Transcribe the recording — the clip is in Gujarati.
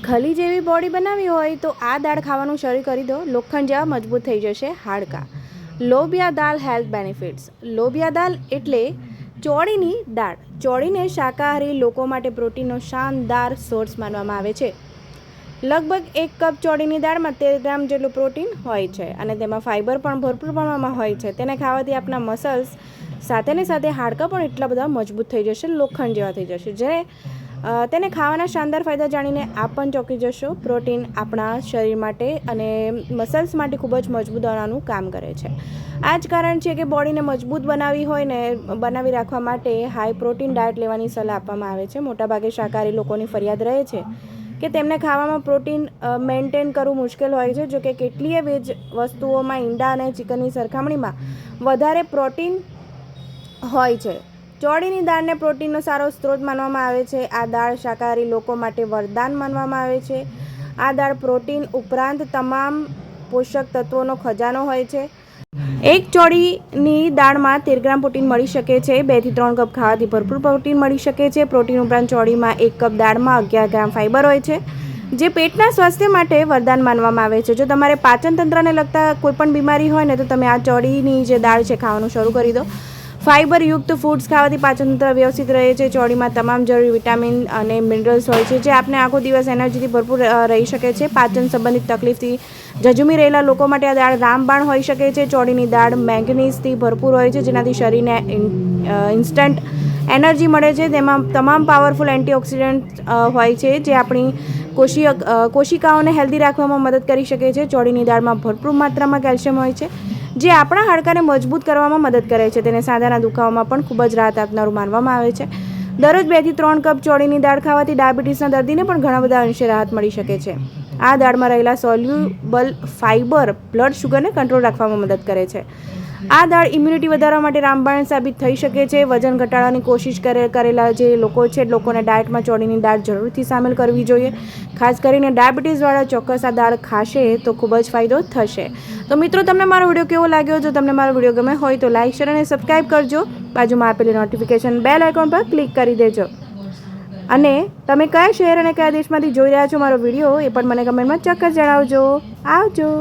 ખલી જેવી બોડી બનાવી હોય તો આ દાળ ખાવાનું શરૂ કરી દો. લોખંડ જેવા મજબૂત થઈ જશે હાડકાં. લોબિયા દાળ હેલ્થ બેનિફિટ્સ. લોબિયા દાળ એટલે ચોળીની દાળ. ચોળીને શાકાહારી લોકો માટે પ્રોટીનનો શાનદાર સોર્સ માનવામાં આવે છે. લગભગ 1 કપ ચોળીની દાળમાં 13 ગ્રામ જેટલું પ્રોટીન હોય છે અને તેમાં ફાઇબર પણ ભરપૂર પ્રમાણમાં હોય છે. તેને ખાવાથી આપણા મસલ્સ સાથે હાડકાં પણ એટલા બધા મજબૂત થઈ જશે, લોખંડ જેવા થઈ જશે. જ્યારે તેને ખાવાના શાનદાર ફાયદા જાણીને આપ પણ ચોંકી જશો. પ્રોટીન આપણા શરીર માટે અને મસલ્સ માટે ખૂબ જ મજબૂત બનાવવાનું કામ કરે છે. આ જ કારણ છે કે બોડીને મજબૂત બનાવી રાખવા માટે હાઈ પ્રોટીન ડાયટ લેવાની સલાહ આપવામાં આવે છે. મોટાભાગે શાકાહારી લોકોની ફરિયાદ રહે છે કે તેમને ખાવામાં પ્રોટીન મેન્ટેન કરવું મુશ્કેલ હોય છે. જોકે કેટલીય વેજ વસ્તુઓમાં ઈંડા અને ચિકનની સરખામણીમાં વધારે પ્રોટીન હોય છે. ચોળીની દાળને પ્રોટીનનો સારો સ્ત્રોત માનવામાં આવે છે. આ દાળ શાકાહારી લોકો માટે વરદાન માનવામાં આવે છે. આ દાળ પ્રોટીન ઉપરાંત તમામ પોષક તત્વોનો ખજાનો હોય છે. એક ચોળીની દાળમાં 13 ગ્રામ પ્રોટીન મળી શકે છે. 2 થી 3 કપ ખાવાથી ભરપૂર પ્રોટીન મળી શકે છે. પ્રોટીન ઉપરાંત ચોળીમાં 1 કપ દાળમાં 11 ગ્રામ ફાઇબર હોય છે, જે પેટના સ્વાસ્થ્ય માટે વરદાન માનવામાં આવે છે. જો તમારે પાચન તંત્રને લગતા કોઈપણ બીમારી હોય ને તો તમે આ ચોળીની જે દાળ છે ખાવાનું શરૂ કરી દો. ફાઇબરયુક્ત ફૂડ્સ ખાવાથી પાચનતંત્ર વ્યવસ્થિત રહે છે. ચોળીમાં તમામ જરૂરી વિટામિન અને મિનરલ્સ હોય છે, જે આપને આખો દિવસ એનર્જીથી ભરપૂર રહી શકે છે. પાચન સંબંધિત તકલીફથી ઝઝૂમી રહેલા લોકો માટે આ દાળ રામબાણ હોઈ શકે છે. ચોળીની દાળ મેંગનીઝથી ભરપૂર હોય છે, જેનાથી શરીરને ઇન્સ્ટન્ટ એનર્જી મળે છે. તેમાં તમામ પાવરફુલ એન્ટીઓક્સિડન્ટ હોય છે, જે આપણી કોશિકાઓને હેલ્ધી રાખવામાં મદદ કરી શકે છે. ચોળીની દાળમાં ભરપૂર માત્રામાં કેલ્શિયમ હોય છે, જે આપણા હાડકાને મજબૂત કરવામાં મદદ કરે છે. તેને સાંધાના દુખાવામાં પણ ખૂબ જ રાહત આપનારું માનવામાં આવે છે. દરરોજ 2 થી 3 કપ ચોળીની દાળ ખાવાથી ડાયાબિટીસના દર્દીને પણ ઘણા બધા અંશે રાહત મળી શકે છે. આ દાળમાં રહેલા સોલ્યુબલ ફાઇબર બ્લડ શુગરને કંટ્રોલ રાખવામાં મદદ કરે છે. આ દાળ ઇમ્યુનિટી વધારવા માટે રામબાણ સાબિત થઈ શકે છે. વજન ઘટાડવાની કોશિશ કરેલા જે લોકો છે, લોકોને ડાયટમાં ચોળીની દાળ જરૂરથી સામેલ કરવી જોઈએ. ખાસ કરીને ડાયાબિટીસવાળા ચોક્કસ આ દાળ ખાશે તો ખૂબ જ ફાયદો થશે. તો મિત્રો, તમને મારો વિડીયો કેવો લાગ્યો? જો તમને મારો વિડીયો ગમે હોય તો લાઇક, શેર અને સબસ્ક્રાઈબ કરજો. બાજુમાં આપેલી નોટિફિકેશન બેલ આઇકોન પર ક્લિક કરી દેજો. અને તમે કયા શહેર અને કયા દેશમાંથી જોઈ રહ્યા છો મારો વિડીયો, એ પણ મને કમેન્ટમાં ચોક્કસ જણાવજો. આવજો.